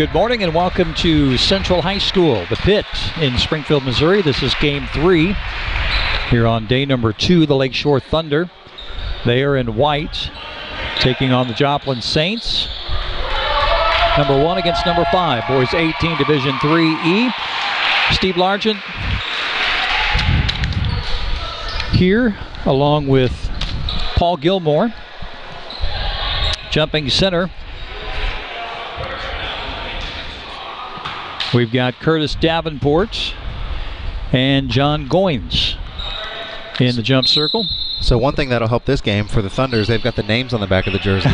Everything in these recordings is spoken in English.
Good morning and welcome to Central High School, the Pit in Springfield, Missouri. This is Game 3 here on day number 2, the Lakeshore Thunder. They are in white, taking on the Joplin Saints. Number 1 against number 5, boys 18, Division 3E. Steve Largent here along with Paul Gilmore. Jumping center, we've got Curtis Davenport and John Goins in the jump circle. So one thing that'll help this game for the Thunders, they've got the names on the back of the jersey.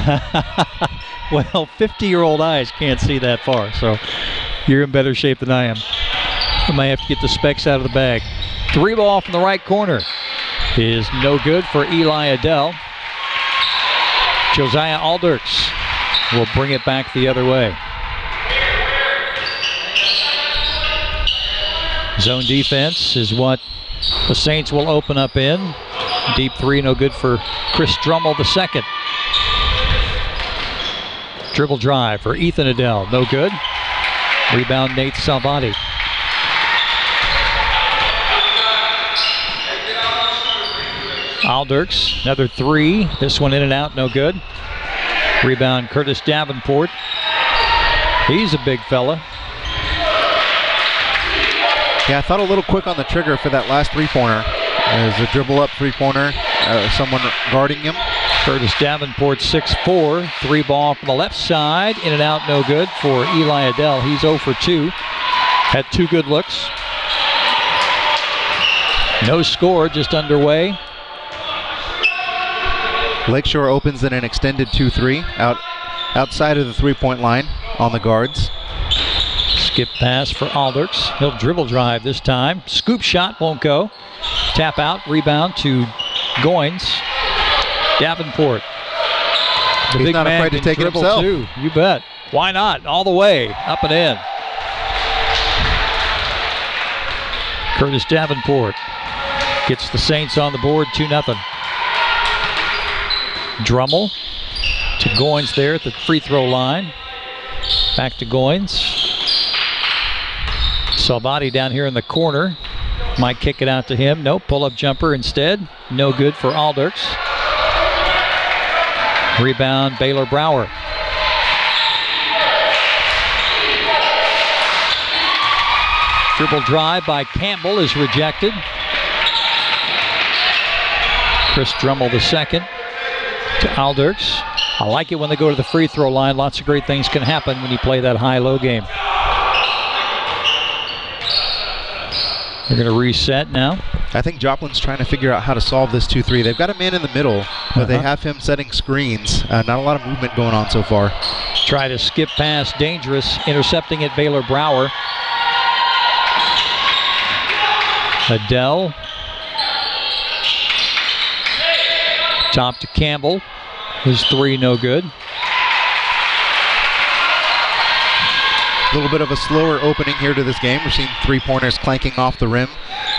Well, 50-year-old eyes can't see that far, so you're in better shape than I am. I might have to get the specs out of the bag. 3 ball from the right corner is no good for Eli Adele. Josiah Alders will bring it back the other way. Zone defense is what the Saints will open up in. Deep 3, no good for Chris Drummel the second. Dribble drive for Ethan Adele, no good. Rebound Nate Salvati. Alders, another 3. This one in and out, no good. Rebound Curtis Davenport. He's a big fella. Yeah, I thought a little quick on the trigger for that last three-pointer. As a dribble up three-pointer, someone guarding him. Curtis Davenport, 6'4", 3 ball from the left side. In and out, no good for Eli Adele. He's 0 for 2. Had 2 good looks. No score, just underway. Lakeshore opens in an extended 2-3 outside of the three-point line on the guards. Skip pass for Alders. He'll dribble drive this time. Scoop shot won't go. Tap out, rebound to Goins. Davenport. The He's big not man afraid to can take it dribble himself. too. You bet. Why not? All the way, up and in. Curtis Davenport gets the Saints on the board, 2-0. Drummel to Goins there at the free throw line. Back to Goins. Salvati down here in the corner. Might kick it out to him. Nope, pull-up jumper instead. No good for Alders. Rebound, Baylor Brower. Dribble drive by Campbell is rejected. Chris Drummel the second to Alders. I like it when they go to the free throw line. Lots of great things can happen when you play that high-low game. They're going to reset now. I think Joplin's trying to figure out how to solve this 2-3. They've got a man in the middle, but they have him setting screens. Not a lot of movement going on so far. Try to skip pass, dangerous. Intercepting it, Baylor Brower. Adele. Top to Campbell. His 3 no good. A little bit of a slower opening here to this game. We're seeing three-pointers clanking off the rim.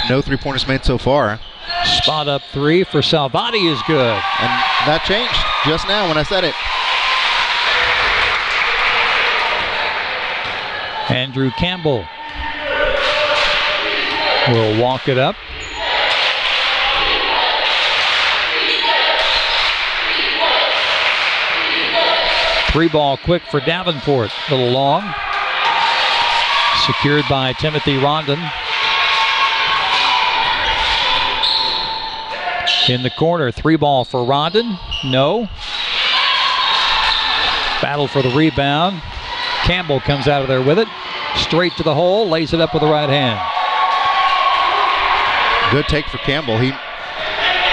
No three-pointers made so far. Spot up 3 for Salvati is good. And that changed just now when I said it. Andrew Campbell will walk it up. Three ball quick for Davenport. A little long. Secured by Timothy Rondon. In the corner, 3 ball for Rondon. No. Battle for the rebound. Campbell comes out of there with it. Straight to the hole, lays it up with the right hand. Good take for Campbell. He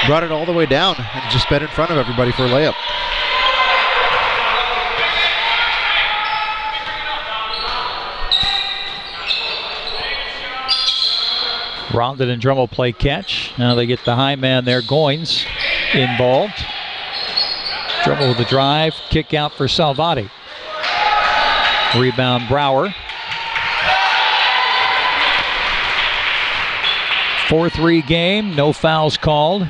brought it all the way down and just sped in front of everybody for a layup. Rondon and Drummel play catch. Now they get the high man there, Goins, involved. Drummel with the drive, kick out for Salvati. Rebound Brower. 4-3 game, no fouls called.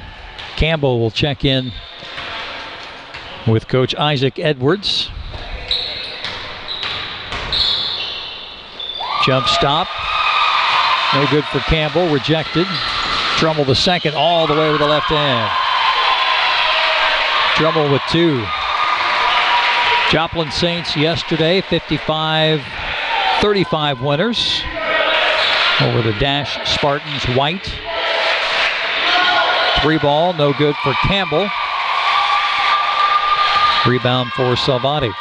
Campbell will check in with Coach Isaac Edwards. Jump stop. No good for Campbell. Rejected. Drummel the second all the way with the left hand. Drummel with 2. Joplin Saints yesterday, 55-35 winners over the Dash Spartans White. 3 ball, no good for Campbell. Rebound for Salvati.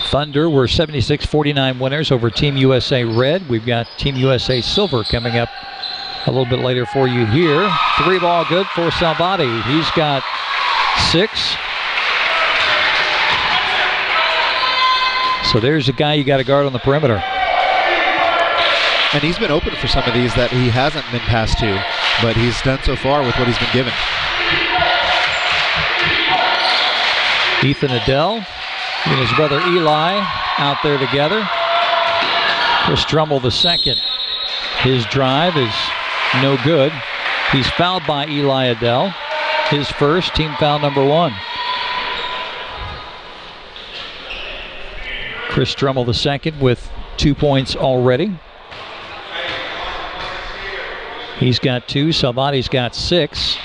Thunder were 76-49 winners over Team USA Red. We've got Team USA Silver coming up a little bit later for you here. 3 ball good for Salvati. He's got 6. So there's a guy you got to guard on the perimeter. And he's been open for some of these that he hasn't been passed to, but he's done so far with what he's been given. Ethan Adele and his brother Eli out there together. Chris Drummel the second. His drive is no good. He's fouled by Eli Adele. His first, team foul number 1. Chris Drummel the second with 2 points already. He's got 2. Salvati's got 6.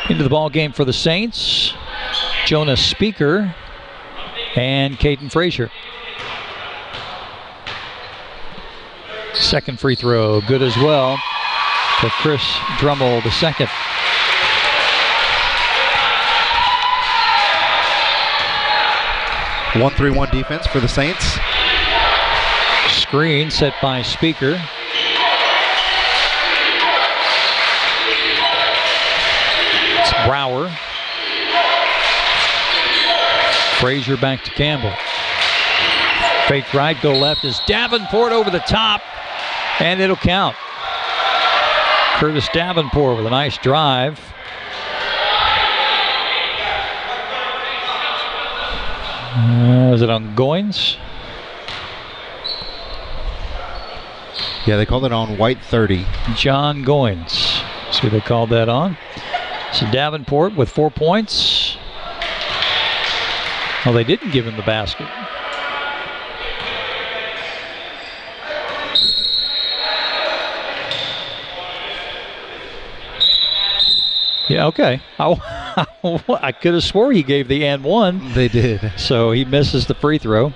Into the ball game for the Saints, Jonas Speaker and Caden Frazier. Second free throw, good as well for Chris Drummel the second. One 3-1 defense for the Saints. Screen set by Speaker. It's Brower. Frazier back to Campbell. Fake right, go left is Davenport over the top, and it'll count. Curtis Davenport with a nice drive. Is it on Goins? Yeah, they called it on White 30. John Goins. See what they called that on. So Davenport with 4 points. Oh, they didn't give him the basket. Yeah, okay. I could have swore he gave the and one. They did. So he misses the free throw.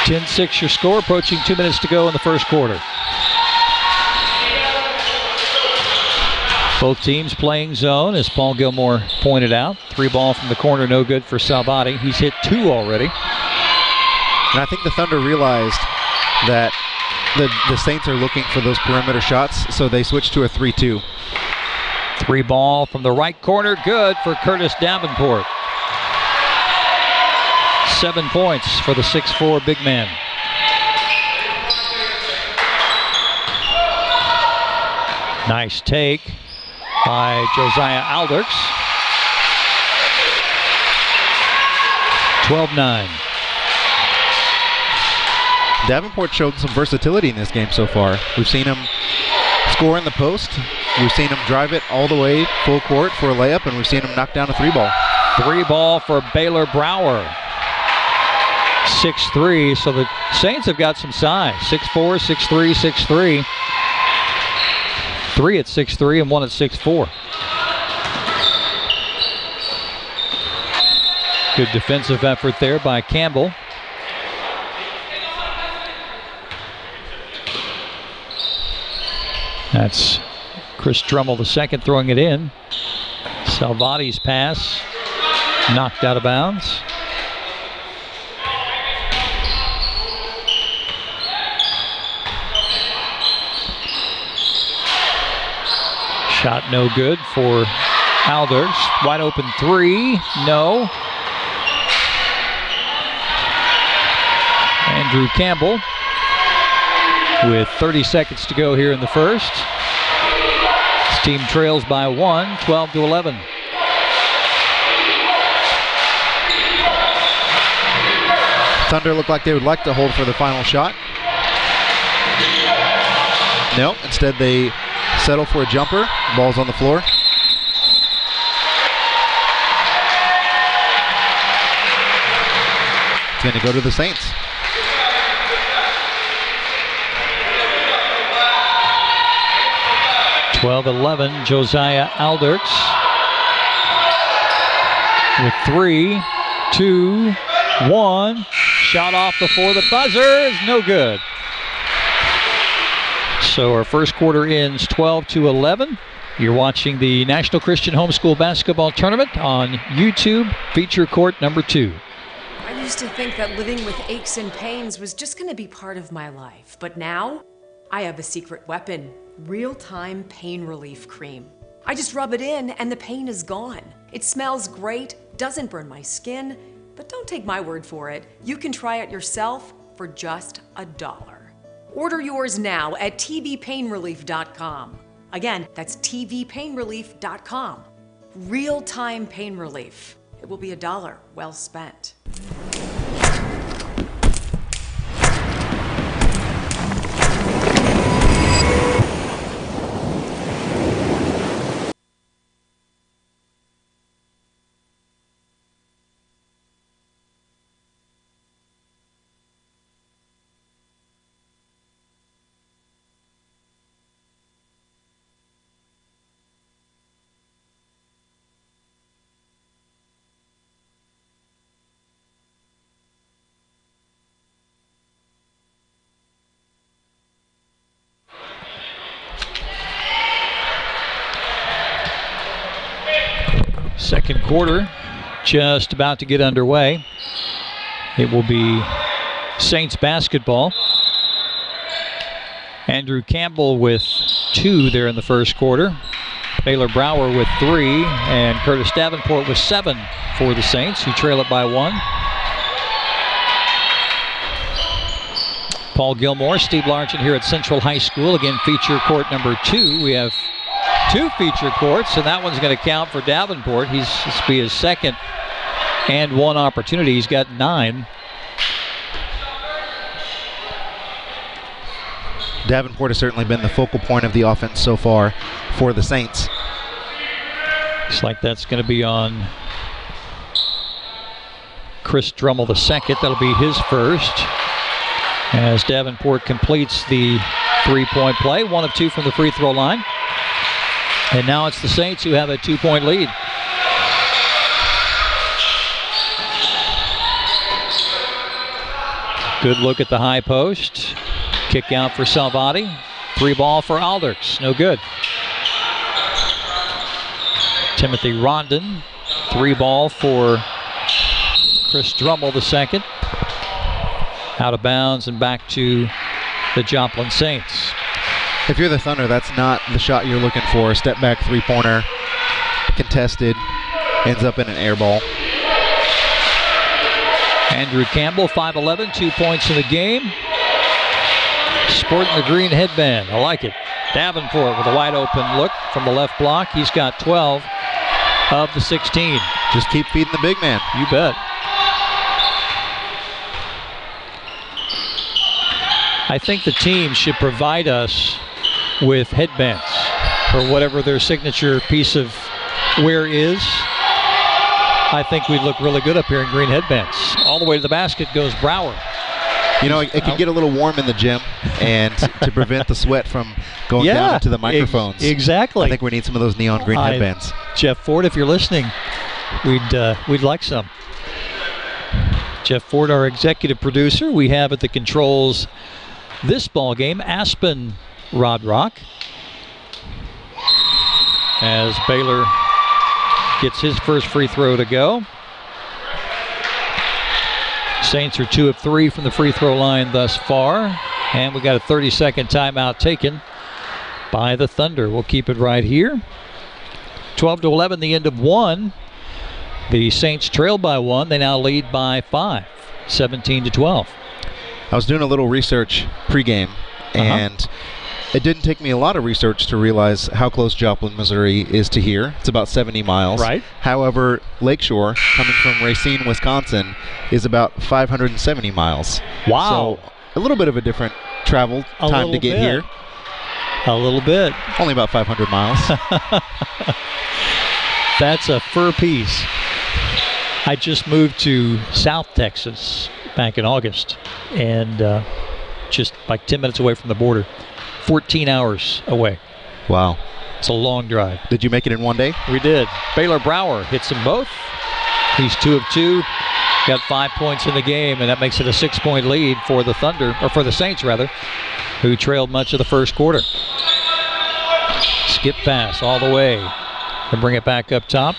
(10-6) your score, approaching 2 minutes to go in the first quarter. Both teams playing zone, as Paul Gilmore pointed out. 3 ball from the corner, no good for Salvati. He's hit 2 already. And I think the Thunder realized that the Saints are looking for those perimeter shots, so they switched to a 3-2. 3 ball from the right corner, good for Curtis Davenport. 7 points for the 6'4" big man. Nice take by Josiah Alders. 12-9. Davenport showed some versatility in this game so far. We've seen him score in the post. We've seen him drive it all the way full court for a layup, and we've seen him knock down a 3 ball. 3 ball for Baylor Brower. 6'3", so the Saints have got some size. 6'4", 6'3", 6'3". 3 at 6'3" and 1 at 6'4". Good defensive effort there by Campbell. That's Chris Drummel the second throwing it in. Salvati's pass knocked out of bounds. Shot no good for Alders. Wide open 3, no. Andrew Campbell with 30 seconds to go here in the first. His team trails by 1, 12-11. Thunder look like they would like to hold for the final shot. No, instead they settle for a jumper. Ball's on the floor. It's going to go to the Saints. (12-11), Josiah Alders with 3, 2, 1. Shot off before the buzzer is no good. So our first quarter ends 12-11. You're watching the National Christian Homeschool Basketball Tournament on YouTube, feature court number 2. I used to think that living with aches and pains was just going to be part of my life. But now, I have a secret weapon, real-time pain relief cream. I just rub it in and the pain is gone. It smells great, doesn't burn my skin, but don't take my word for it. You can try it yourself for just $1. Order yours now at tvpainrelief.com. Again, that's tvpainrelief.com. Real-time pain relief. It will be $1 well spent. Second quarter just about to get underway. It will be Saints basketball. Andrew Campbell with 2 there in the first quarter. Baylor Brower with 3, and Curtis Davenport with 7 for the Saints, who trail it by 1. Paul Gilmore, Steve Largent here at Central High School. Again, feature court number 2. We have 2 feature courts, and that one's going to count for Davenport. This will be his second and 1 opportunity. He's got 9. Davenport has certainly been the focal point of the offense so far for the Saints. Looks like that's going to be on Chris Drummel II. That'll be his first, as Davenport completes the 3-point play. 1 of 2 from the free throw line. And now it's the Saints who have a 2-point lead. Good look at the high post. Kick out for Salvati. 3 ball for Alders. No good. Timothy Rondon. 3 ball for Chris Drummel II. Out of bounds and back to the Joplin Saints. If you're the Thunder, that's not the shot you're looking for. Step back 3-pointer, contested, ends up in an air ball. Andrew Campbell, 5'11", 2 points in the game. Sporting the green headband. I like it. Davenport with a wide open look from the left block. He's got 12 of the 16. Just keep feeding the big man. You bet. I think the team should provide us with headbands or whatever their signature piece of wear is. I think we'd look really good up here in green headbands. All the way to the basket goes Brower. You know, it can get a little warm in the gym, and to prevent the sweat from going down into the microphones. Exactly. I think we need some of those neon green headbands. Jeff Ford, if you're listening, we'd like some. Jeff Ford, our executive producer. We have at the controls this ball game, Aspen Rodrock, as Baylor gets his first free throw to go. Saints are 2 of 3 from the free throw line thus far, and we got a 30-second timeout taken by the Thunder. We'll keep it right here. 12-11, the end of 1. The Saints trail by 1. They now lead by 5, 17-12. I was doing a little research pregame, and It didn't take me a lot of research to realize how close Joplin, Missouri is to here. It's about 70 miles. Right. However, Lakeshore, coming from Racine, Wisconsin, is about 570 miles. Wow. So a little bit of a different travel time to get here. A little bit. Only about 500 miles. That's a fur piece. I just moved to South Texas back in August, and just like 10 minutes away from the border. 14 hours away. Wow. It's a long drive. Did you make it in one day? We did. Baylor Brower hits them both. He's 2 of 2. Got 5 points in the game, and that makes it a 6-point lead for the Thunder, or for the Saints rather, who trailed much of the first quarter. Skip pass all the way. And bring it back up top.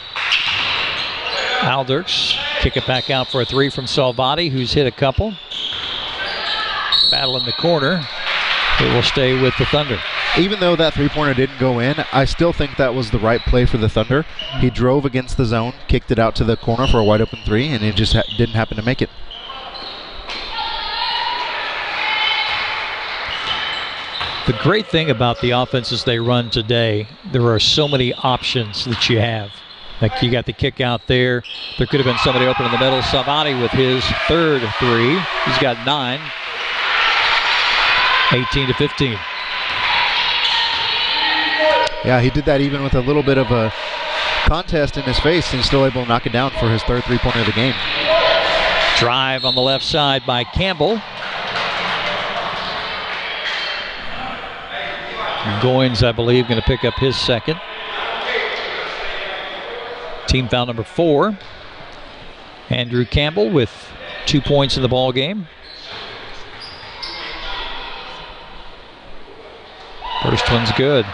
Alders kick it back out for a 3 from Salvati, who's hit a couple. Battle in the corner. It will stay with the Thunder. Even though that three-pointer didn't go in, I still think that was the right play for the Thunder. He drove against the zone, kicked it out to the corner for a wide-open 3, and it just didn't happen to make it. The great thing about the offenses they run today, there are so many options that you have. Like you got the kick out there. There could have been somebody open in the middle. Salvati with his 3rd 3. He's got 9. 18-15. Yeah, he did that even with a little bit of a contest in his face, and he's still able to knock it down for his 3rd three-pointer of the game. Drive on the left side by Campbell. Goins, I believe, going to pick up his 2nd. Team foul number 4. Andrew Campbell with 2 points in the ball game. First one's good.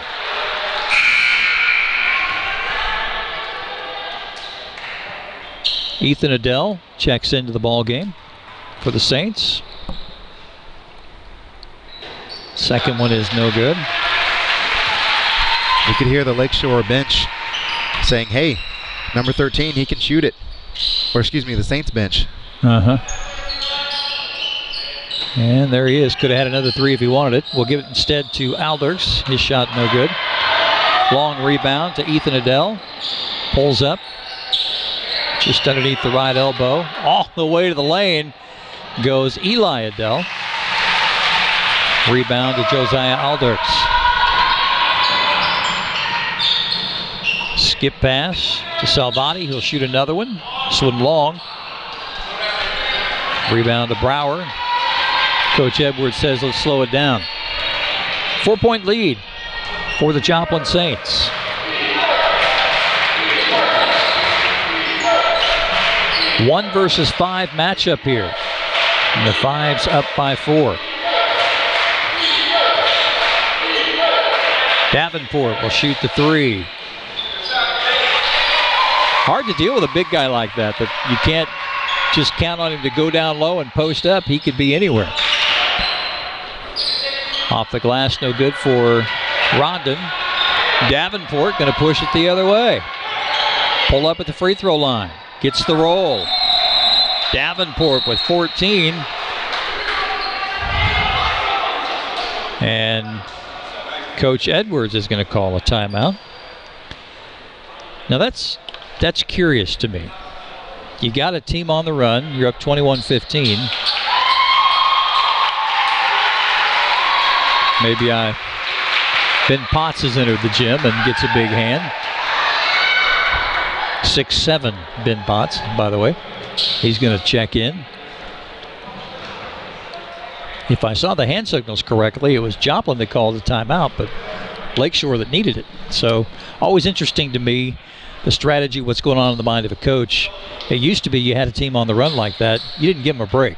Ethan Adele checks into the ball game for the Saints. Second one is no good. You could hear the Lakeshore bench saying, hey, number 13, he can shoot it. Or excuse me, the Saints bench. And there he is. Could have had another 3 if he wanted it. We'll give it instead to Alders. His shot no good. Long rebound to Ethan Adele. Pulls up. Just underneath the right elbow. All the way to the lane goes Eli Adele. Rebound to Josiah Alders. Skip pass to Salvati. He'll shoot another one. This one long. Rebound to Brower. Coach Edwards says let's slow it down. 4-point lead for the Joplin Saints. One versus 5 matchup here. And the 5's up by 4. Davenport will shoot the 3. Hard to deal with a big guy like that you can't just count on him to go down low and post up. He could be anywhere. Off the glass, no good for Rondon. Davenport going to push it the other way. Pull up at the free throw line. Gets the roll. Davenport with 14. And Coach Edwards is going to call a timeout. Now that's curious to me. You got a team on the run. You're up 21-15. Maybe Ben Potts has entered the gym and gets a big hand. 6'7", Ben Potts, by the way. He's going to check in. If I saw the hand signals correctly, it was Joplin that called the timeout, but Lakeshore that needed it. So always interesting to me, the strategy, what's going on in the mind of a coach. It used to be you had a team on the run like that, you didn't give them a break.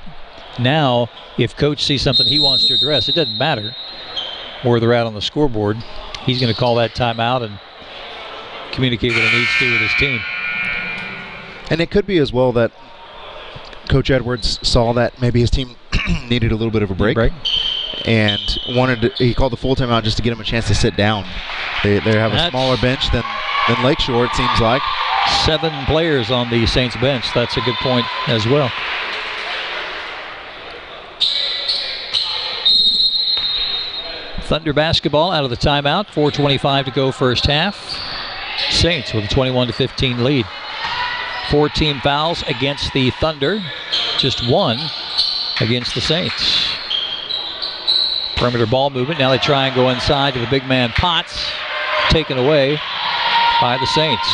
Now, if coach sees something he wants to address, it doesn't matter where they're at on the scoreboard. He's going to call that timeout and communicate what he needs to with his team. And it could be as well that Coach Edwards saw that maybe his team needed a little bit of a break. And he called the full timeout just to get him a chance to sit down. They have a smaller bench than Lakeshore, it seems like. 7 players on the Saints bench. That's a good point as well. Thunder basketball out of the timeout. 4:25 to go first half. Saints with a 21-15 lead. 4 team fouls against the Thunder. Just 1 against the Saints. Perimeter ball movement. Now they try and go inside to the big man Potts. Taken away by the Saints.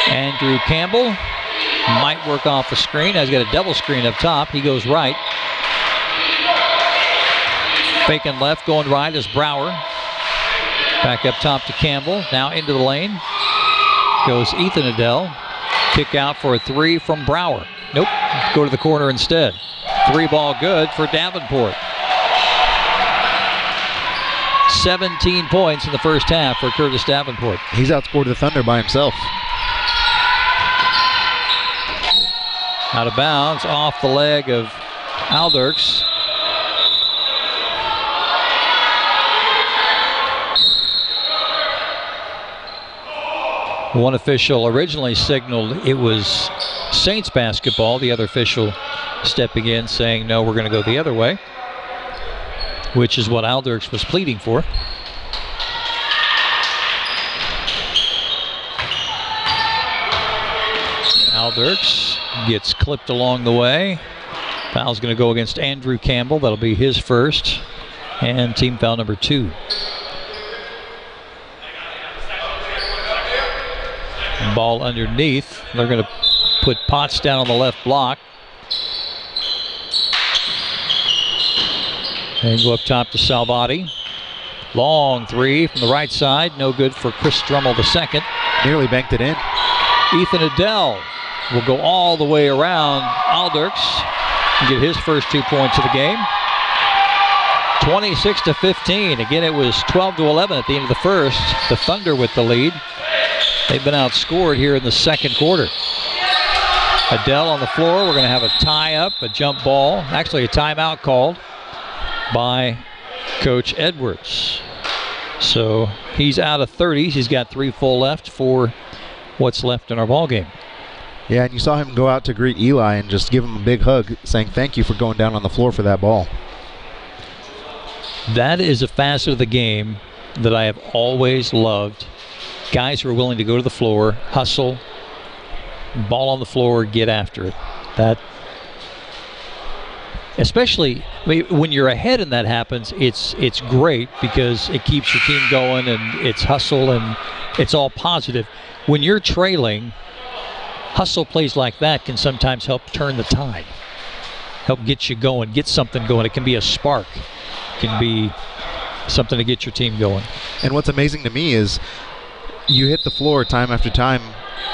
Andrew Campbell might work off the screen. He's got a double screen up top. He goes right. Faking left, going right is Brower. Back up top to Campbell. Now into the lane goes Ethan Adele. Kick out for a 3 from Brower. Nope, go to the corner instead. 3 ball good for Davenport. 17 points in the first half for Curtis Davenport. He's outscored the Thunder by himself. Out of bounds, off the leg of Aldurks. One official originally signaled it was Saints basketball. The other official stepping in saying, no, we're going to go the other way, which is what Aldurks was pleading for. Aldurks gets clipped along the way. Foul's going to go against Andrew Campbell. That'll be his first. And team foul number 2. Ball underneath. They're going to put Potts down on the left block. And go up top to Salvati. Long 3 from the right side. No good for Chris Drummel II. Nearly banked it in. Ethan Adele will go all the way around Aldurks and get his first 2 points of the game. 26-15. Again, it was 12-11 at the end of the first. The Thunder with the lead. They've been outscored here in the second quarter. Adele on the floor. We're going to have a tie-up, a jump ball. Actually, a timeout called by Coach Edwards. So he's out of 30s. He's got 3 full left for what's left in our ball game. Yeah, and you saw him go out to greet Eli and just give him a big hug, saying thank you for going down on the floor for that ball. That is a facet of the game that I have always loved. Guys who are willing to go to the floor, hustle, ball on the floor, get after it. That, especially when you're ahead and that happens, it's great because it keeps your team going and it's hustle and it's all positive. When you're trailing, hustle plays like that can sometimes help turn the tide, help get you going, get something going. It can be a spark. It can be something to get your team going. And what's amazing to me is you hit the floor time after time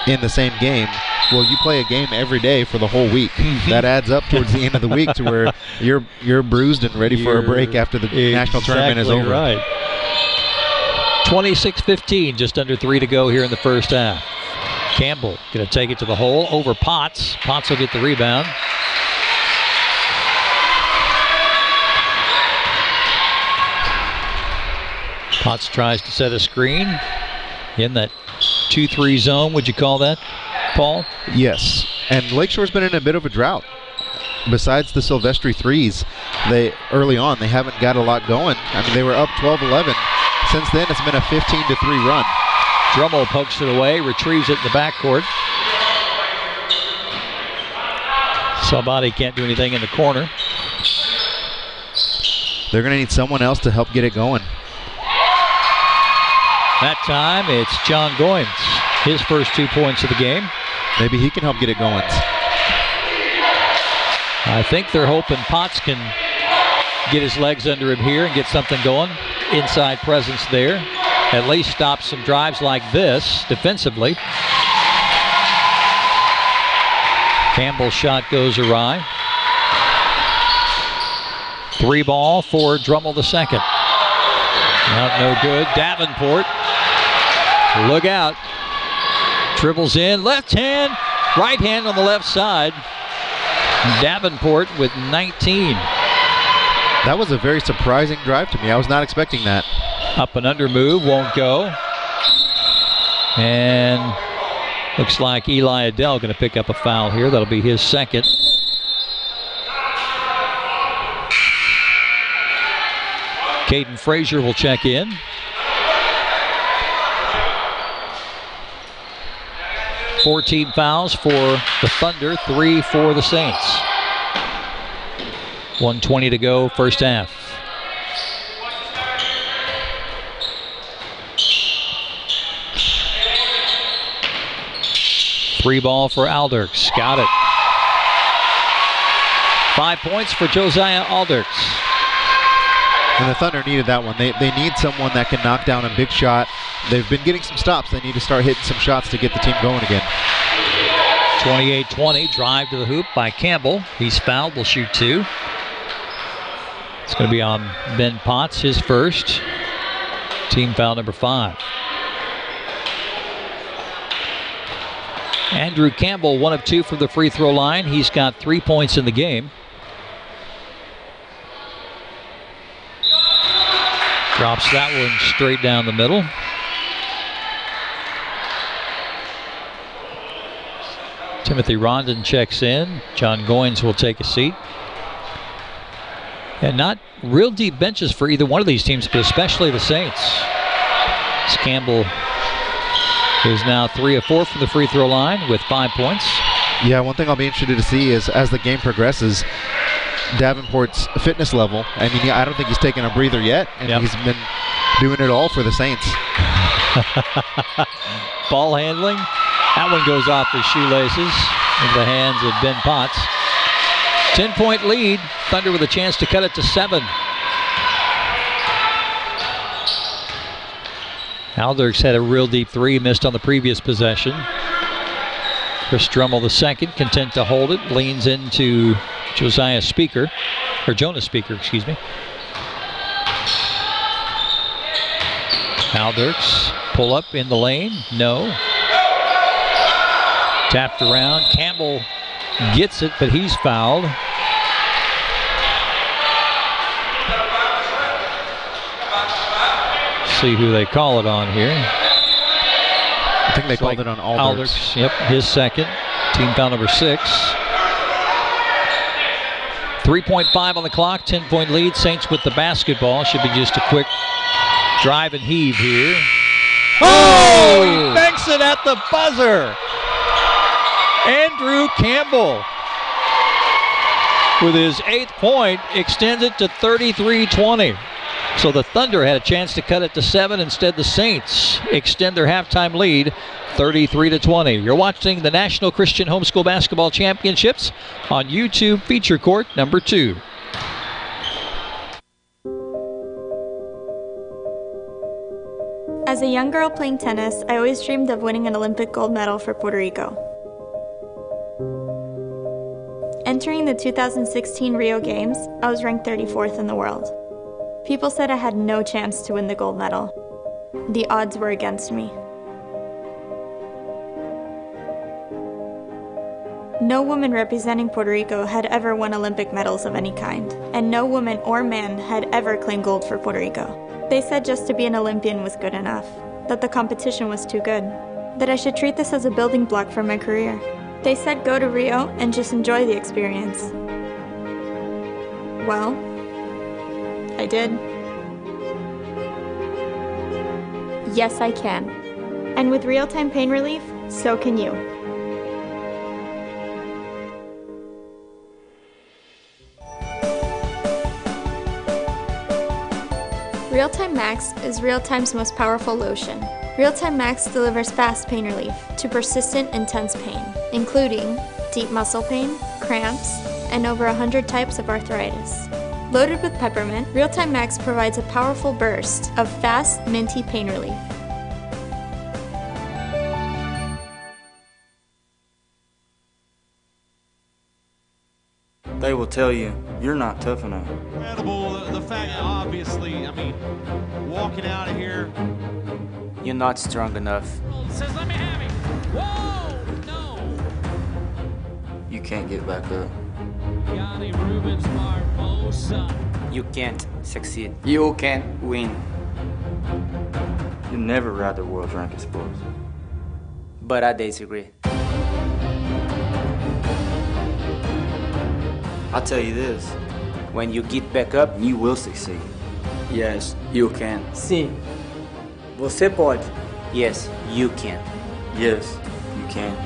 in the same game. Well, you play a game every day for the whole week. That adds up towards the end of the week to where you're bruised and ready for a break after the national tournament is over. Right. 26-15, just under 3 to go here in the first half. Campbell going to take it to the hole over Potts. Potts will get the rebound. Potts tries to set a screen in that 2-3 zone. Would you call that, Paul? Yes. And Lakeshore's been in a bit of a drought. Besides the Silvestri threes, early on they haven't got a lot going. I mean, they were up 12-11. Since then, it's been a 15-3 run. Drummel pokes it away, retrieves it in the backcourt. Salvati can't do anything in the corner. They're going to need someone else to help get it going. That time, it's John Goins. His first 2 points of the game. Maybe he can help get it going. I think they're hoping Potts can get his legs under him here and get something going. Inside presence there. At least stop some drives like this defensively. Campbell's shot goes awry. 3 ball for Drummel II. Not no good. Davenport. Look out. Dribbles in. Left hand. Right hand on the left side. Davenport with 19. That was a very surprising drive to me. I was not expecting that. Up and under move. Won't go. And looks like Eli Adele going to pick up a foul here. That'll be his second. Caden Frazier will check in. Fourteen fouls for the Thunder, 3 for the Saints. 1:20 to go, first half. Three ball for Alders. Got it. 5 points for Josiah Alders. And the Thunder needed that one. They need someone that can knock down a big shot. They've been getting some stops. They need to start hitting some shots to get the team going again. 28-20, drive to the hoop by Campbell. He's fouled, will shoot 2. It's going to be on Ben Potts, his first. Team foul number 5. Andrew Campbell, 1 of 2 from the free throw line. He's got 3 points in the game. Drops that one straight down the middle. Timothy Rondon checks in. John Goins will take a seat. And not real deep benches for either one of these teams, but especially the Saints. As Campbell is now 3 of 4 from the free throw line with 5 points. Yeah, one thing I'll be interested to see is as the game progresses, Davenport's fitness level. I mean, I don't think he's taken a breather yet, and he's been doing it all for the Saints. Ball handling. That one goes off the shoelaces into the hands of Ben Potts. 10-point lead. Thunder with a chance to cut it to 7. Alders had a real deep 3, missed on the previous possession. Chris Drummel the second, content to hold it, leans into Jonas Speaker, excuse me. Alders, pull up in the lane, no. Tapped around, Campbell gets it, but he's fouled. See who they call it on here. I think they called it on Alders. Yep, his second. Team foul number 6. 3.5 on the clock, 10-point lead. Saints with the basketball. Should be just a quick drive and heave here. Oh! He banks it at the buzzer. Andrew Campbell, with his 8th point, extends it to 33-20. So the Thunder had a chance to cut it to 7. Instead, the Saints extend their halftime lead, 33-20. You're watching the National Christian Homeschool Basketball Championships on YouTube Feature Court number 2. As a young girl playing tennis, I always dreamed of winning an Olympic gold medal for Puerto Rico. Entering the 2016 Rio Games, I was ranked 34th in the world. People said I had no chance to win the gold medal. The odds were against me. No woman representing Puerto Rico had ever won Olympic medals of any kind, and no woman or man had ever claimed gold for Puerto Rico. They said just to be an Olympian was good enough, that the competition was too good, that I should treat this as a building block for my career. They said go to Rio and just enjoy the experience. Well, I did. Yes, I can. And with real-time pain relief, so can you. Real-Time Max is Real-Time's most powerful lotion. Real-Time Max delivers fast pain relief to persistent, intense pain, including deep muscle pain, cramps, and over 100 types of arthritis. Loaded with peppermint, Real-Time Max provides a powerful burst of fast, minty pain relief. They will tell you, you're not tough enough. Incredible, the fact, obviously, I mean, walking out of here. You're not strong enough. Says, let me have it. Whoa, no. You can't get back up. Yanni Rubens Barbosa. You can't succeed. You can't win. You never ride the world's ranked sports. But I disagree. I'll tell you this, when you get back up, you will succeed. Yes, you can. Sim, você pode. Yes, you can. Yes, you can.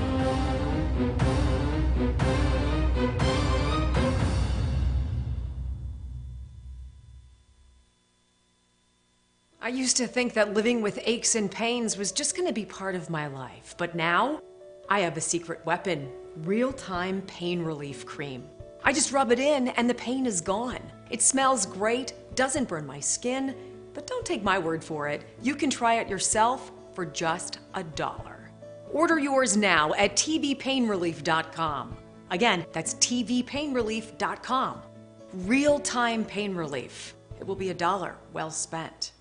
I used to think that living with aches and pains was just going to be part of my life, but now I have a secret weapon, real-time pain relief cream. I just rub it in and the pain is gone. It smells great, doesn't burn my skin, but don't take my word for it. You can try it yourself for just $1. Order yours now at tvpainrelief.com. Again, that's tvpainrelief.com. Real-time pain relief. It will be $1 well spent.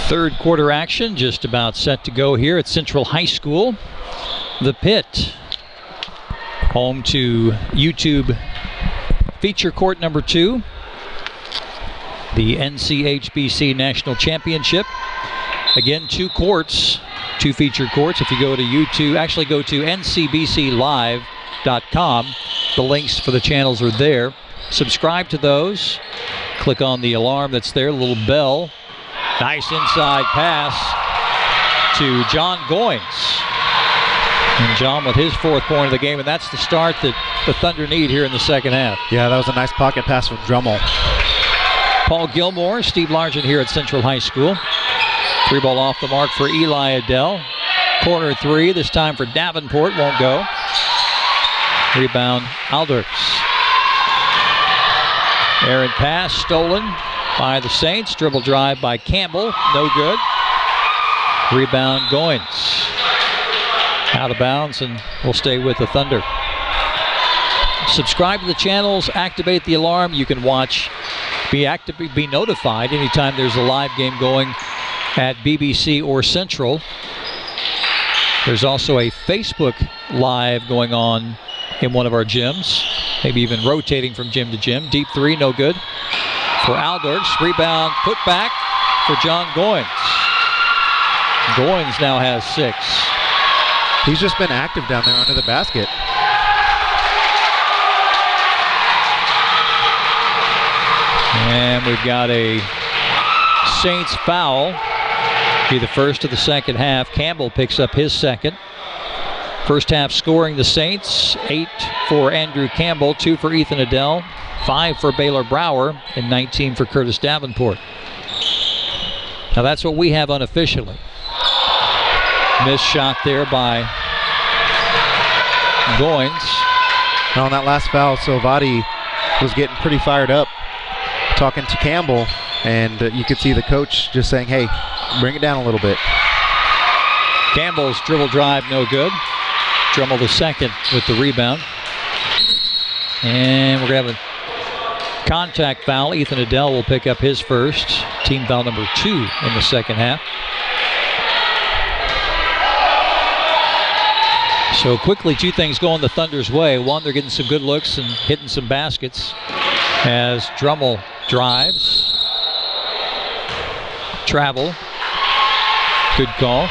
Third quarter action just about set to go here at Central High School. The Pit, home to YouTube feature court number 2, the NCHBC National Championship. Again, 2 courts, 2 feature courts. If you go to YouTube, actually go to ncbclive.com. The links for the channels are there. Subscribe to those. Click on the alarm that's there, the little bell. Nice inside pass to John Goins. And John with his 4th point of the game, and that's the start that the Thunder need here in the second half. Yeah, that was a nice pocket pass from Drummel. Paul Gilmore, Steve Largent here at Central High School. 3 ball off the mark for Eli Adele. Corner 3, this time for Davenport, won't go. Rebound, Alders. Errant pass, stolen by the Saints. Dribble drive by Campbell, no good. Rebound, Goins. Out of bounds, and we'll stay with the Thunder. Subscribe to the channels, activate the alarm. You can watch, be notified anytime there's a live game going at BBC or Central. There's also a Facebook Live going on in one of our gyms, maybe even rotating from gym to gym. Deep 3, no good for Alders. Rebound, put back for John Goins. Goins now has 6. He's just been active down there under the basket. And we've got a Saints foul. Be the first of the second half. Campbell picks up his 2nd. First half scoring the Saints, 8 for Andrew Campbell, 2 for Ethan Adele, 5 for Baylor Brower, and 19 for Curtis Davenport. Now that's what we have unofficially. Missed shot there by Goins. And on that last foul, Silvati was getting pretty fired up, talking to Campbell, and you could see the coach just saying, hey, bring it down a little bit. Campbell's dribble drive, no good. Drummond the second with the rebound. And we're going to have a contact foul. Ethan Adele will pick up his first. Team foul number 2 in the second half. So quickly, 2 things going the Thunder's way. One, they're getting some good looks and hitting some baskets as Drummond drives. Travel. Good call.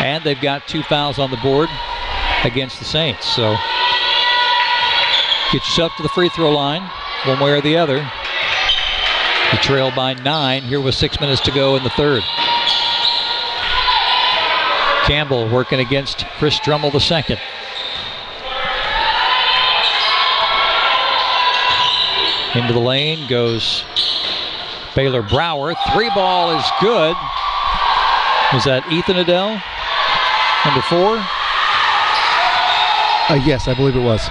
And they've got 2 fouls on the board against the Saints. So get yourself to the free throw line, one way or the other. You trail by 9 here with 6 minutes to go in the third. Campbell working against Chris Drummond the second. Into the lane goes Baylor Brower. 3 ball is good. Was that Ethan Adele? Number 4? Yes, I believe it was.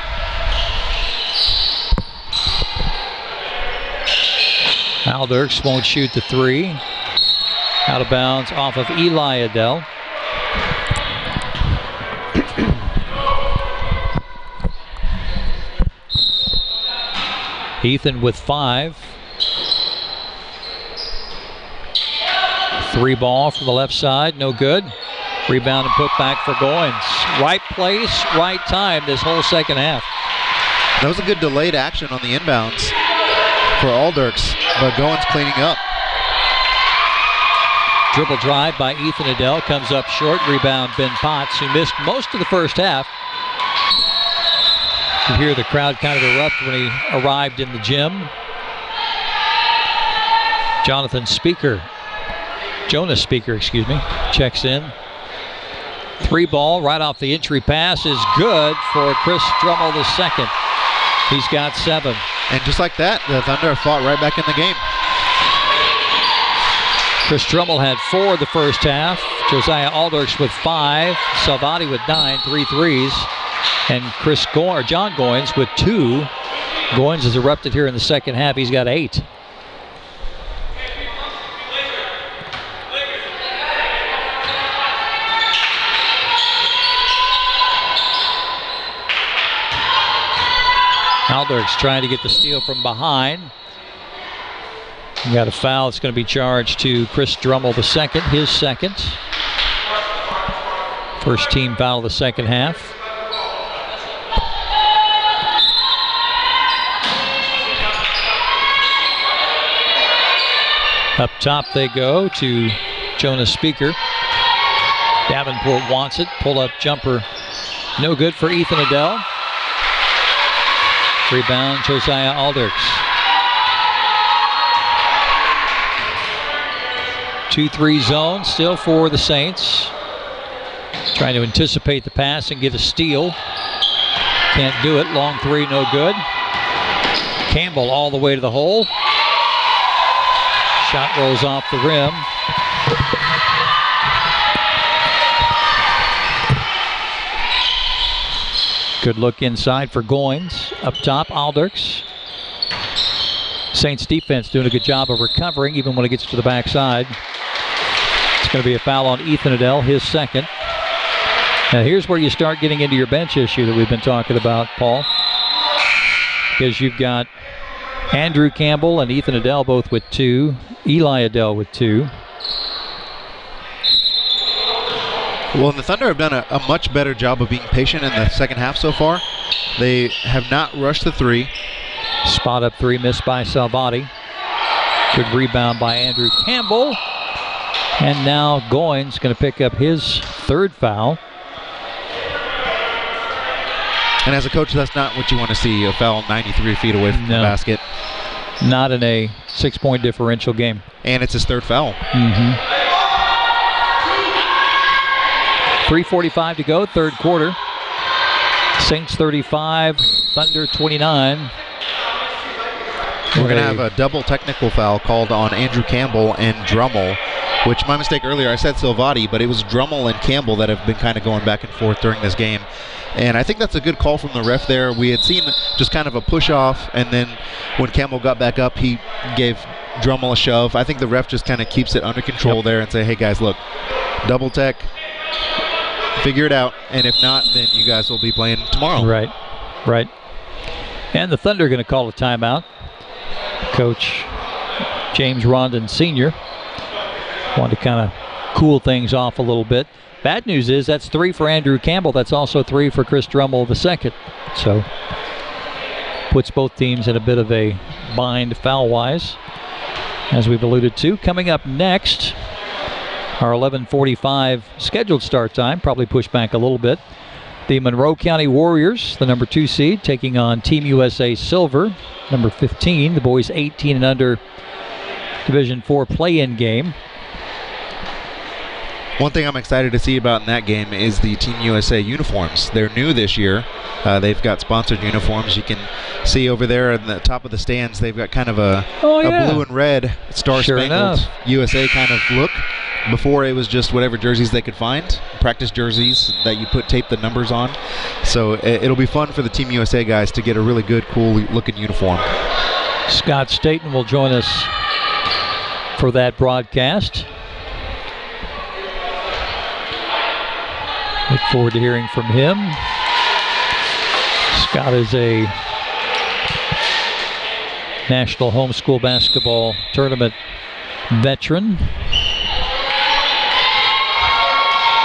Alders won't shoot the 3. Out of bounds off of Eli Adele. Ethan with 5. 3 ball from the left side, no good. Rebound and put back for Goins. Right place, right time this whole second half. That was a good delayed action on the inbounds for Alders, but Goins cleaning up. Dribble drive by Ethan Adele, comes up short. Rebound Ben Potts, who missed most of the first half. You hear the crowd kind of erupt when he arrived in the gym. Jonas Speaker, checks in. 3 ball right off the entry pass is good for Chris Drummond the second. He's got 7. And just like that, the Thunder fought right back in the game. Chris Drummond had 4 the first half. Josiah Alders with 5. Salvati with 9, 3 threes. And John Goins with 2. Goins has erupted here in the second half. He's got 8. Alders trying to get the steal from behind. You got a foul. It's going to be charged to Chris Drummond the second, his second. First team foul of the second half. Up top they go to Jonas Speaker. Davenport wants it. Pull-up jumper. No good for Ethan Adele. Rebound, Josiah Alders. 2-3 zone still for the Saints. Trying to anticipate the pass and get a steal. Can't do it. Long 3, no good. Campbell all the way to the hole. Shot rolls off the rim. Good look inside for Goins. Up top, Alders. Saints defense doing a good job of recovering even when it gets to the backside. It's going to be a foul on Ethan Adele, his second. Now here's where you start getting into your bench issue that we've been talking about, Paul. Because you've got Andrew Campbell and Ethan Adele both with 2. Eli Adele with 2. Well, the Thunder have done a much better job of being patient in the second half so far. They have not rushed the 3. Spot up 3 missed by Salvati. Good rebound by Andrew Campbell. And now Goins going to pick up his 3rd foul. And as a coach, that's not what you want to see, a foul 93 feet away from the basket. Not in a 6-point differential game. And it's his 3rd foul. 3:45 to go, third quarter. Saints 35, Thunder 29. We're going to have a double technical foul called on Andrew Campbell and Drummond, which my mistake earlier, I said Salvati, but it was Drummond and Campbell that have been kind of going back and forth during this game. And I think that's a good call from the ref there. We had seen just kind of a push off, and then when Campbell got back up, he gave Drummond a shove. I think the ref just kind of keeps it under control there and say, hey guys, look, double tech, figure it out. And if not, then you guys will be playing tomorrow. Right. And the Thunder are going to call a timeout. Coach James Rondon Sr. wanted to kind of cool things off a little bit. Bad news is that's 3 for Andrew Campbell. That's also 3 for Chris Drummel II. So puts both teams in a bit of a bind foul-wise, as we've alluded to. Coming up next, our 11:45 scheduled start time, probably pushed back a little bit. The Monroe County Warriors, the number 2 seed, taking on Team USA Silver, number 15, the boys 18 and under Division IV play-in game. One thing I'm excited to see about in that game is the Team USA uniforms. They're new this year. They've got sponsored uniforms. You can see over there in the top of the stands, they've got kind of a blue and red star-spangled USA kind of look. Before, it was just whatever jerseys they could find, practice jerseys that you tape the numbers on. So it'll be fun for the Team USA guys to get a really good, cool-looking uniform. Scott Staten will join us for that broadcast. Look forward to hearing from him. Scott is a National Homeschool Basketball Tournament veteran.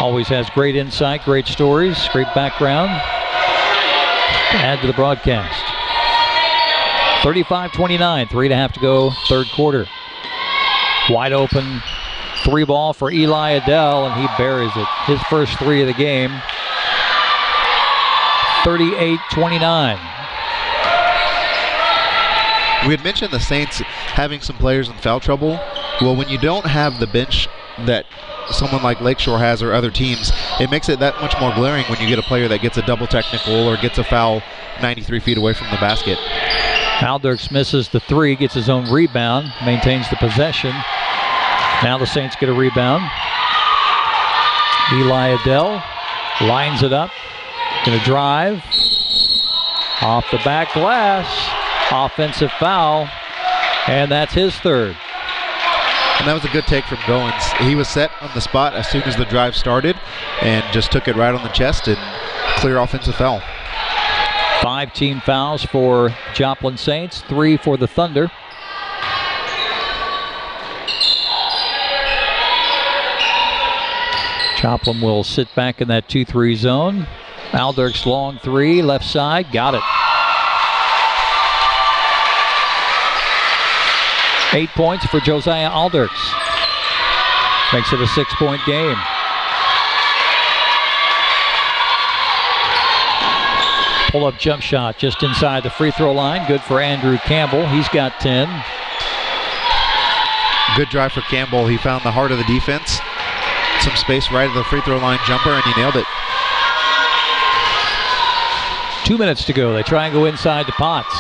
Always has great insight, great stories, great background to add to the broadcast. 35-29, 3.5 to go, third quarter. Wide open 3 ball for Eli Adele, and he buries it. His first 3 of the game. 38-29. We had mentioned the Saints having some players in foul trouble. Well, when you don't have the bench that someone like Lakeshore has or other teams, it makes it that much more glaring when you get a player that gets a double technical or gets a foul 93 feet away from the basket. Aldrich misses the 3, gets his own rebound, maintains the possession. Now the Saints get a rebound. Eli Adele lines it up. Gonna drive. Off the back glass. Offensive foul. And that's his 3rd. And that was a good take from Goins. He was set on the spot as soon as the drive started and just took it right on the chest and clear offensive foul. 5 team fouls for Joplin Saints, 3 for the Thunder. Joplin will sit back in that 2-3 zone. Aldrich's long 3, left side, got it. 8 points for Josiah Aldrich. Makes it a 6-point game. Pull-up jump shot just inside the free throw line. Good for Andrew Campbell. He's got 10. Good drive for Campbell. He found the heart of the defense. Some space right at the free throw line jumper, and he nailed it. 2 minutes to go. They try and go inside to Potts.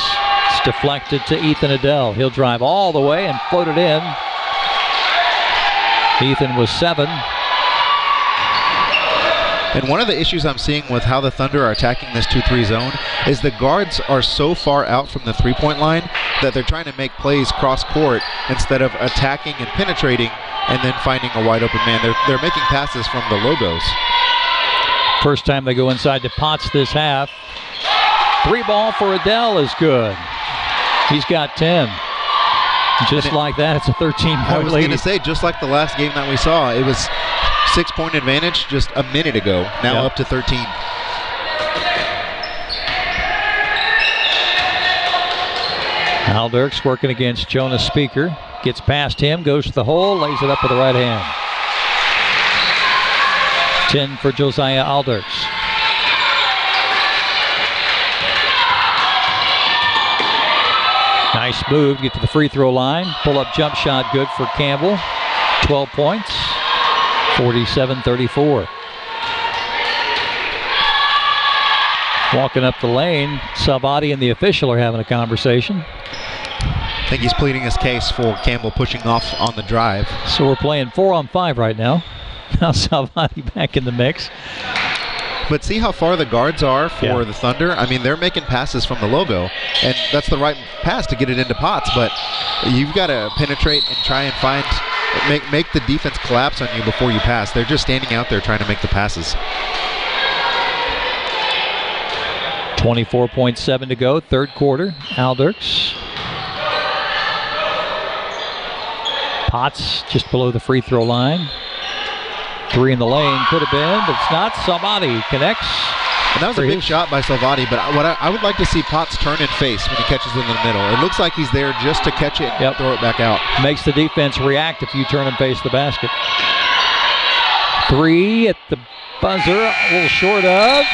It's deflected to Ethan Adele. He'll drive all the way and float it in. Ethan was 7. And one of the issues I'm seeing with how the Thunder are attacking this 2-3 zone is the guards are so far out from the three-point line that they're trying to make plays cross-court instead of attacking and penetrating and then finding a wide-open man. They're making passes from the logos. First time they go inside to Potts this half. 3 ball for Adele is good. He's got 10. Just like that, it's a 13-point lead. I was going to say, just like the last game that we saw, it was 6-point advantage just a minute ago. Now up to 13. Aldrich's working against Jonas Speaker. Gets past him, goes to the hole, lays it up with the right hand. 10 for Josiah Aldrich. Nice move to get to the free throw line. Pull-up jump shot good for Campbell. 12 points, 47-34. Walking up the lane, Salvati and the official are having a conversation. I think he's pleading his case for Campbell pushing off on the drive. So we're playing 4-on-5 right now. Now Salvati back in the mix. But see how far the guards are for the Thunder? I mean, they're making passes from the logo, and that's the right pass to get it into Potts, but you've got to penetrate and try and find make the defense collapse on you before you pass. They're just standing out there trying to make the passes. 24.7 to go, third quarter. Alders. Potts just below the free throw line. 3 in the lane, could have been, but it's not. Salvati connects. And that was a big shot by Salvati, but what I would like to see Potts turn and face when he catches it in the middle. It looks like he's there just to catch it and throw it back out. Makes the defense react if you turn and face the basket. 3 at the buzzer, a little short of.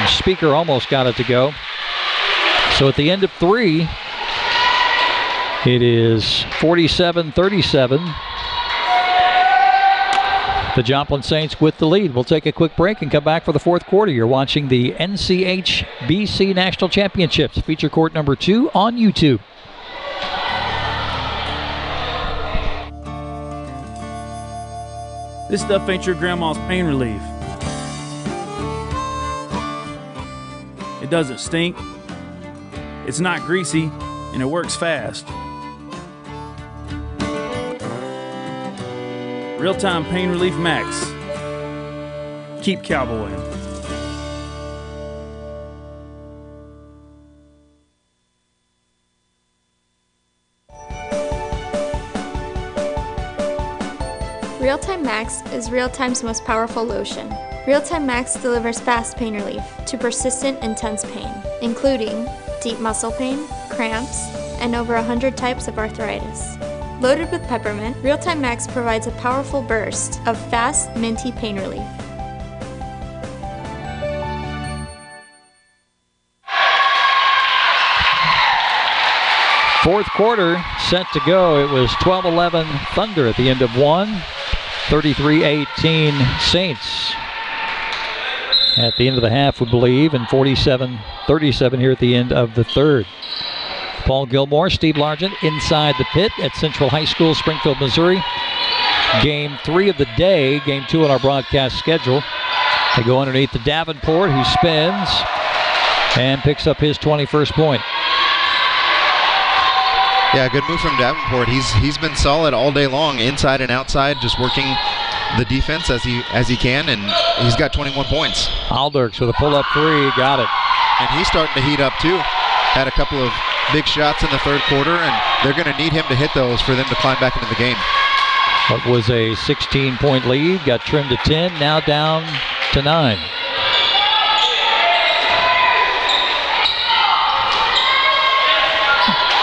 Speaker almost got it to go. So at the end of 3, it is 47-37. The Joplin Saints with the lead. We'll take a quick break and come back for the fourth quarter. You're watching the NCH BC National Championships, feature court number 2 on YouTube. This stuff ain't your grandma's pain relief. It doesn't stink, it's not greasy, and it works fast. Real-time pain relief max. Keep cowboying. Real-Time Max is Real-Time's most powerful lotion. Real-Time Max delivers fast pain relief to persistent, intense pain, including deep muscle pain, cramps, and over 100 types of arthritis. Loaded with peppermint, Real-Time Max provides a powerful burst of fast, minty pain relief. Fourth quarter set to go. It was 12-11 Thunder at the end of 1. 33-18 Saints at the end of the half, we believe, and 47-37 here at the end of the third. Paul Gilmore, Steve Largent inside the pit at Central High School, Springfield, Missouri. Game 3 of the day, game 2 on our broadcast schedule. They go underneath the Davenport, who spins and picks up his 21st point. Yeah, good move from Davenport. He's been solid all day long, inside and outside, just working the defense as he can, and he's got 21 points. Alders with a pull-up 3, got it. And he's starting to heat up too. Had a couple of big shots in the third quarter, and they're going to need him to hit those for them to climb back into the game. What was a 16-point lead, got trimmed to 10, now down to 9.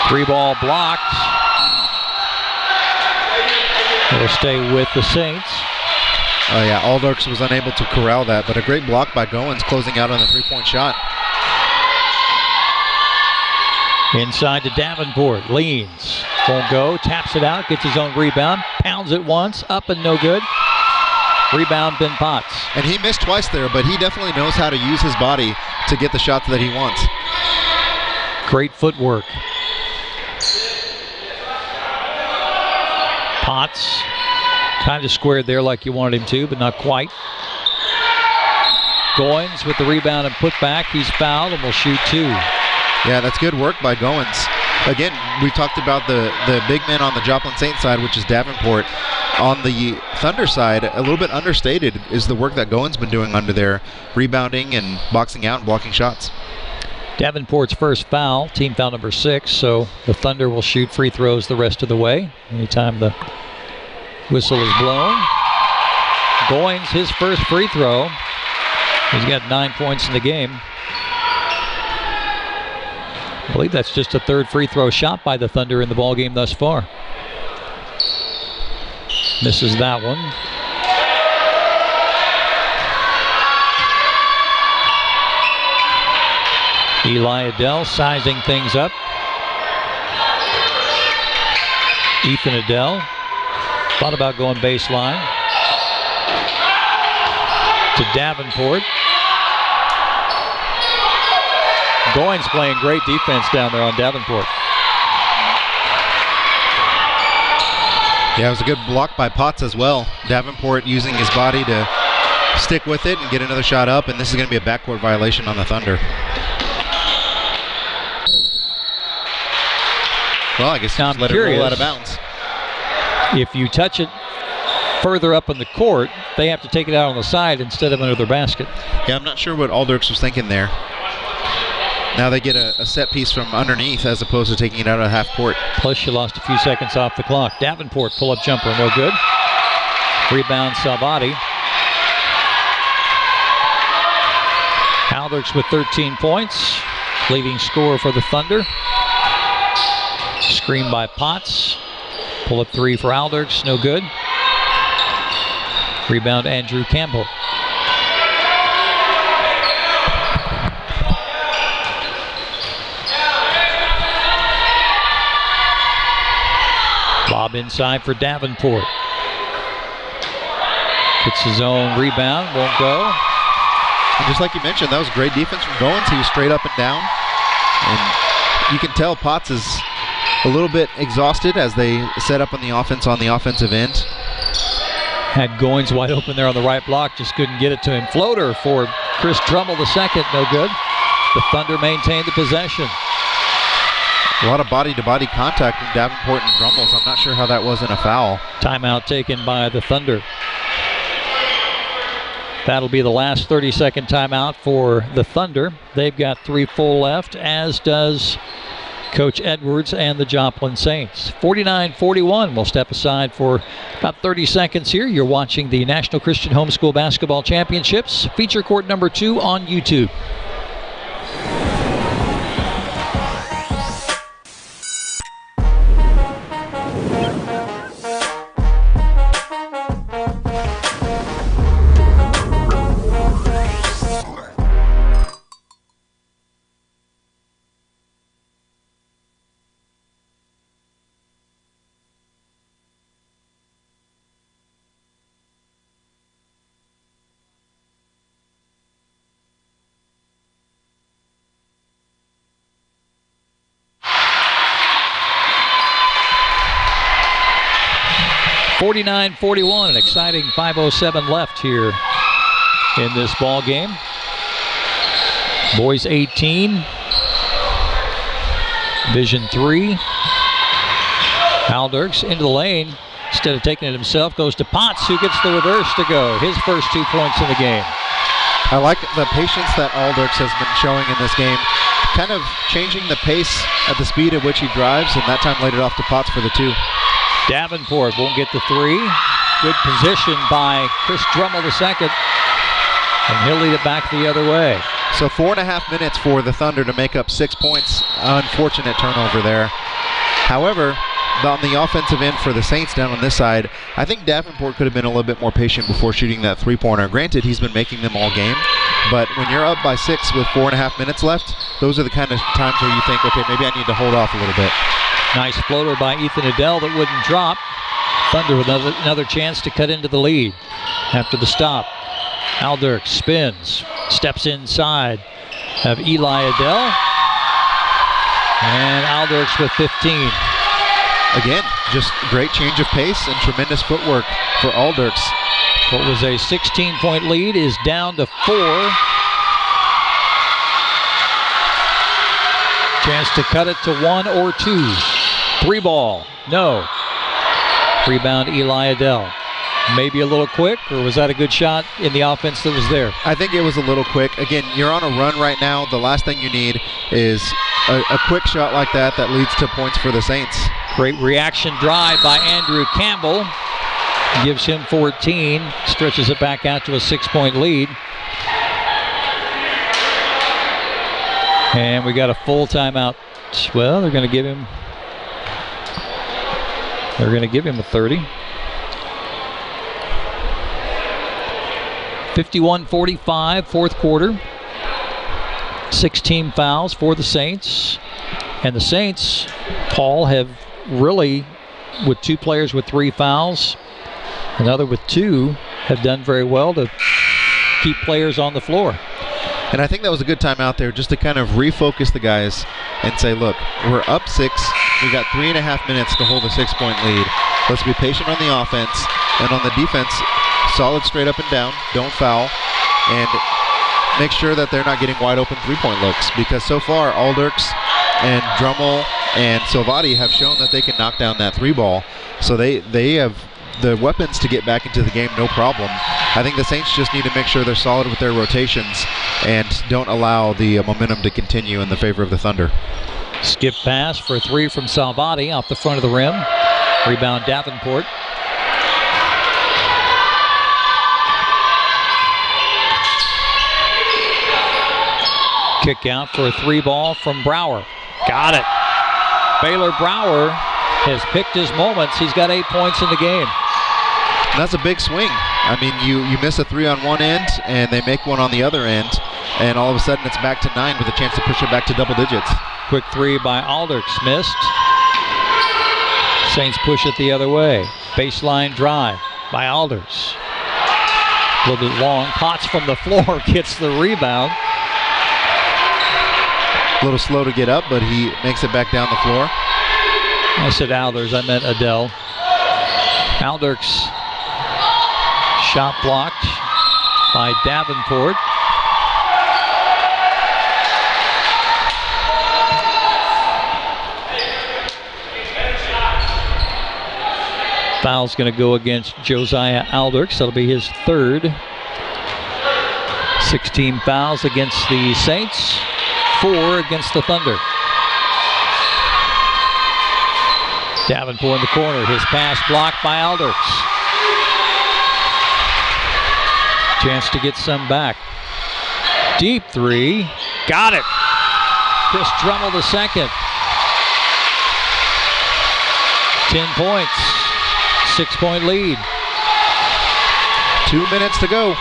Three ball blocked. It'll stay with the Saints. Oh yeah, Alders was unable to corral that, but a great block by Goins closing out on the three-point shot. Inside to Davenport, leans, won't go, taps it out, gets his own rebound, pounds it once, up and no good. Rebound, Ben Potts. And he missed twice there, but he definitely knows how to use his body to get the shots that he wants. Great footwork. Potts kind of squared there like you wanted him to, but not quite. Goins with the rebound and put back. He's fouled and will shoot 2. Yeah, that's good work by Goins. Again, we talked about the big man on the Joplin Saints side, which is Davenport. On the Thunder side, a little bit understated is the work that Goins been doing under there, rebounding and boxing out and blocking shots. Davenport's first foul, team foul number 6, so the Thunder will shoot free throws the rest of the way anytime the whistle is blown. Goins, his first free throw. He's got 9 points in the game. I believe that's just a third free throw shot by the Thunder in the ballgame thus far. Misses that one. Eli Adele sizing things up. Ethan Adele thought about going baseline to Davenport. Goins playing great defense down there on Davenport. Yeah, it was a good block by Potts as well. Davenport using his body to stick with it and get another shot up, and this is going to be a backcourt violation on the Thunder. Well, I guess just let it roll out of bounds. If you touch it further up in the court, they have to take it out on the side instead of under their basket. Yeah, I'm not sure what Aldrichs was thinking there. Now they get a set piece from underneath as opposed to taking it out of half court. Plus you lost a few seconds off the clock. Davenport pull-up jumper, no good. Rebound Salvati. Aldrichs with 13 points. Leading scorer for the Thunder. Screen by Potts. Pull-up three for Aldrichs, no good. Rebound Andrew Campbell. Lob inside for Davenport. Gets his own rebound, won't go. And just like you mentioned, that was great defense from Goins. He was straight up and down. And you can tell Potts is a little bit exhausted as they set up on the offense on the offensive end. Had Goins wide open there on the right block, just couldn't get it to him. Floater for Chris Drummel the second, no good. The Thunder maintained the possession. A lot of body-to-body contact from Davenport and Drummel, so I'm not sure how that wasn't a foul. Timeout taken by the Thunder. That'll be the last 30-second timeout for the Thunder. They've got 3 full left, as does Coach Edwards and the Joplin Saints. 49-41. We'll step aside for about 30 seconds here. You're watching the National Christian Homeschool Basketball Championships, feature court number 2 on YouTube. (49-41), an exciting 5:07 left here in this ball game. Boys 18, Division 3. Aldrichs into the lane. Instead of taking it himself, goes to Potts, who gets the reverse to go. His first 2 points in the game. I like the patience that Aldrichs has been showing in this game, kind of changing the pace at the speed at which he drives, and that time laid it off to Potts for the 2. Davenport won't get the 3. Good position by Chris Drummel the second, and he'll lead it back the other way. So 4.5 minutes for the Thunder to make up 6 points. Unfortunate turnover there. However, on the offensive end for the Saints down on this side, I think Davenport could have been a little bit more patient before shooting that 3-pointer. Granted, he's been making them all game, but when you're up by 6 with 4.5 minutes left, those are the kind of times where you think, okay, maybe I need to hold off a little bit. Nice floater by Ethan Adele that wouldn't drop. Thunder with another chance to cut into the lead after the stop. Aldrichs spins, steps inside of Eli Adele, and Aldrichs with 15. Again, just great change of pace and tremendous footwork for Aldrichs. What was a 16-point lead is down to 4. Chance to cut it to 1 or 2. 3 ball, no. Rebound Eli Adele. Maybe a little quick, or was that a good shot in the offense that was there? I think it was a little quick. Again, you're on a run right now. The last thing you need is a quick shot like that leads to points for the Saints. Great reaction drive by Andrew Campbell. Gives him 14, stretches it back out to a 6-point lead. And we got a full timeout. Well, they're going to give him a 30. 51-45, fourth quarter. 16 fouls for the Saints. And the Saints, Paul, have really, with 2 players with 3 fouls, another with 2, have done very well to keep players on the floor. And I think that was a good time out there just to kind of refocus the guys and say, look, we're up 6. We got 3.5 minutes to hold a 6-point lead. Let's be patient on the offense. And on the defense, solid straight up and down. Don't foul. And make sure that they're not getting wide open 3-point looks. Because so far, Aldrichs and Drummel and Silvati have shown that they can knock down that 3-ball. So they have the weapons to get back into the game, no problem. I think the Saints just need to make sure they're solid with their rotations and don't allow the momentum to continue in the favor of the Thunder. Skip pass for 3 from Salvati off the front of the rim. Rebound Davenport. Kick out for a 3-ball from Brower. Got it. Baylor Brower has picked his moments. He's got 8 points in the game. And that's a big swing. I mean, you miss a 3 on one end, and they make one on the other end, and all of a sudden it's back to 9 with a chance to push it back to double digits. Quick 3 by Aldrich, missed. Saints push it the other way. Baseline drive by Aldrich. A little bit long. Potts from the floor gets the rebound. A little slow to get up, but he makes it back down the floor. I said Alders, I meant Adele. Aldrich's shot blocked by Davenport. Foul's going to go against Josiah Aldrich. That'll be his 3rd. 16 fouls against the Saints, 4 against the Thunder. Davenport in the corner. His pass blocked by Aldrich. Chance to get some back. Deep 3. Got it. Chris Drummond the second. 10 points. 6-point lead. 2 minutes to go.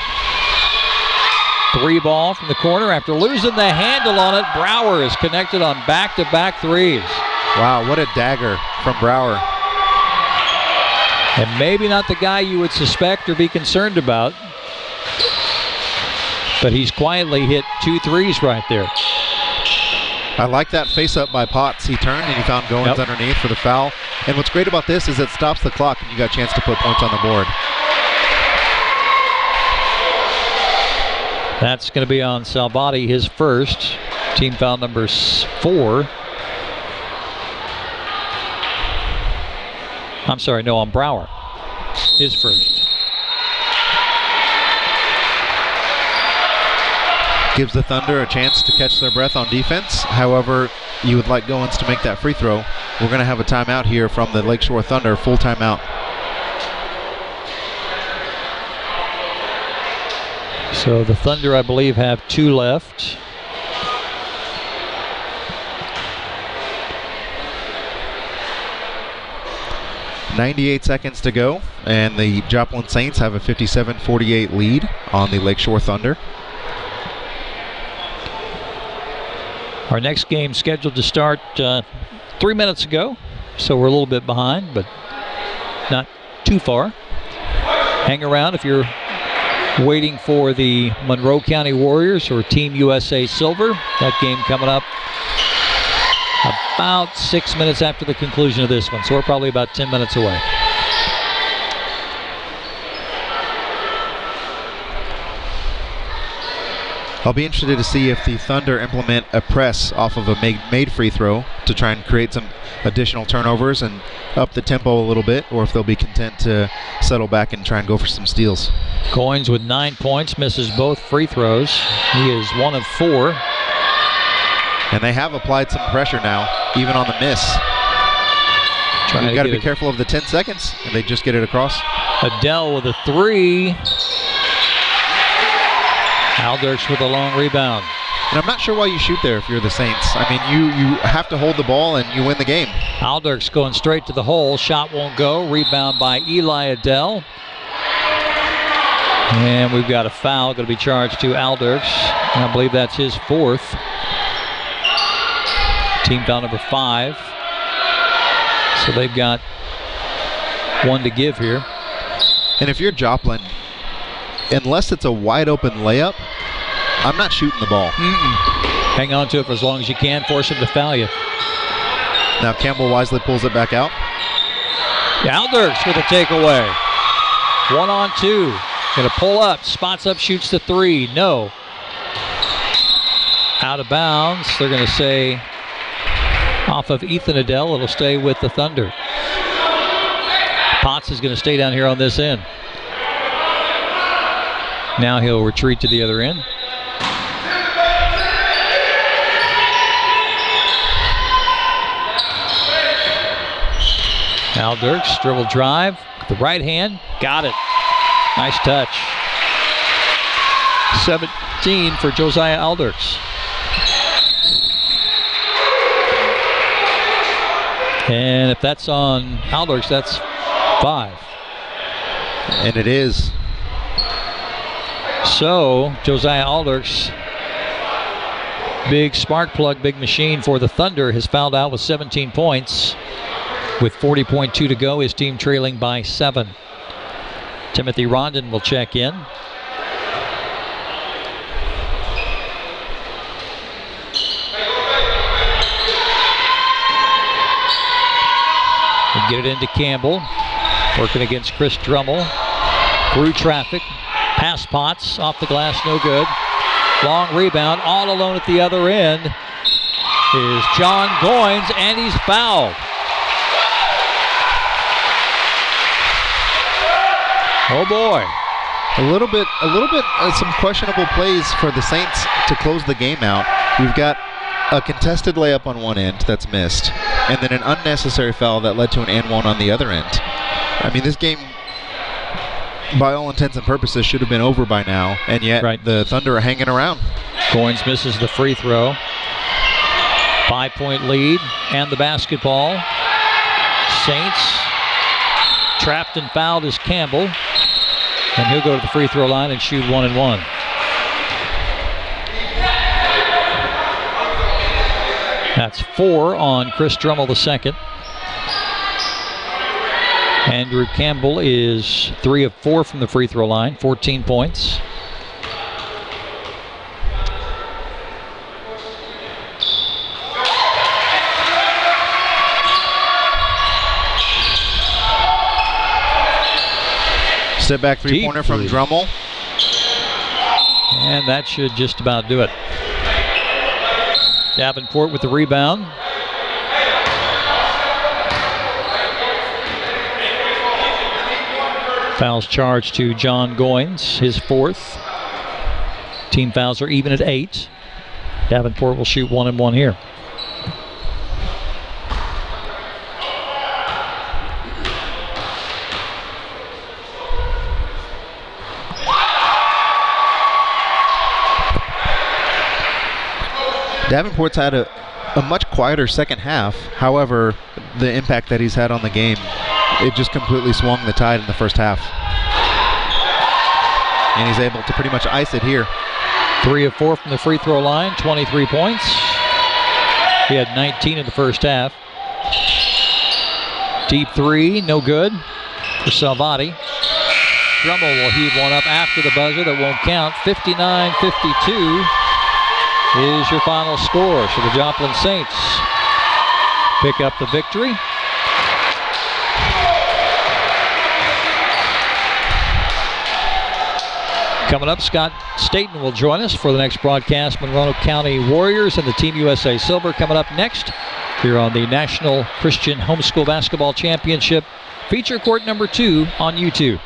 3-ball from the corner. After losing the handle on it, Brower is connected on back-to-back threes. Wow, what a dagger from Brower. And maybe not the guy you would suspect or be concerned about, but he's quietly hit 2 threes right there. I like that face-up by Potts. He turned and he found Goins underneath for the foul. And what's great about this is it stops the clock and you got a chance to put points on the board. That's going to be on Salvati, his first. Team foul number 4. I'm sorry, no, on Brower. His first. Gives the Thunder a chance to catch their breath on defense. However, you would like Goins to make that free throw. We're going to have a timeout here from the Lakeshore Thunder, full timeout. So the Thunder, I believe, have 2 left. .98 seconds to go, and the Joplin Saints have a 57-48 lead on the Lakeshore Thunder. Our next game scheduled to start 3 minutes ago, so we're a little bit behind, but not too far. Hang around if you're waiting for the Monroe County Warriors or Team USA Silver. That game coming up about 6 minutes after the conclusion of this one, so we're probably about 10 minutes away. I'll be interested to see if the Thunder implement a press off of a made free throw to try and create some additional turnovers and up the tempo a little bit, or if they'll be content to settle back and try and go for some steals. Coins with 9 points, misses both free throws. He is 1 of 4. And they have applied some pressure now, even on the miss. You've got to be careful of the 10 seconds, and they just get it across. Adele with a 3. Aldrich with a long rebound. And I'm not sure why you shoot there if you're the Saints. I mean, you have to hold the ball and you win the game. Aldrich going straight to the hole. Shot won't go. Rebound by Eli Adele. And we've got a foul going to be charged to Aldrich. And I believe that's his 4th. Team foul number 5. So they've got 1 to give here. And if you're Joplin, unless it's a wide open layup, I'm not shooting the ball. Hang on to it for as long as you can. Force him to foul you. Now Campbell wisely pulls it back out. Aldrich with a takeaway. 1 on 2. Going to pull up. Spots up, shoots the 3. No. Out of bounds. They're going to say off of Ethan Adele. It'll stay with the Thunder. Potts is going to stay down here on this end. Now he'll retreat to the other end. Al Dirks, dribble drive, the right hand, got it. Nice touch. 17 for Josiah Alders. And if that's on Alders, that's 5. And it is. So, Josiah Alders, big spark plug, big machine for the Thunder, has fouled out with 17 points. With 40.2 to go, his team trailing by 7. Timothy Rondon will check in. We'll get it into Campbell. Working against Chris Drummel. Through traffic. Pass Potts. Off the glass, no good. Long rebound. All alone at the other end is John Goins, and he's fouled. Oh boy. A little bit, some questionable plays for the Saints to close the game out. We've got a contested layup on one end that's missed, and then an unnecessary foul that led to an and one on the other end. I mean, this game, by all intents and purposes, should have been over by now, and yet the Thunder are hanging around. Goins misses the free throw. 5-point lead and the basketball. Saints. Trapped and fouled is Campbell. And he'll go to the free throw line and shoot 1 and 1. That's 4 on Chris Drummel the second. Andrew Campbell is 3 of 4 from the free throw line, 14 points. Step back three-pointer from Drummel. And that should just about do it. Davenport with the rebound. Fouls charged to John Goins, his 4th. Team fouls are even at 8. Davenport will shoot 1 and 1 here. Davenport's had a much quieter second half. However, the impact that he's had on the game, it just completely swung the tide in the first half. And he's able to pretty much ice it here. 3 of 4 from the free throw line, 23 points. He had 19 in the first half. Deep 3, no good for Salvati. Drummel will heave one up after the buzzer that won't count. 59-52. Is your final score. So the Joplin Saints pick up the victory. Coming up, Scott Staten will join us for the next broadcast. Monroe County Warriors and the Team USA Silver coming up next here on the National Christian Homeschool Basketball Championship. Feature court number 2 on YouTube.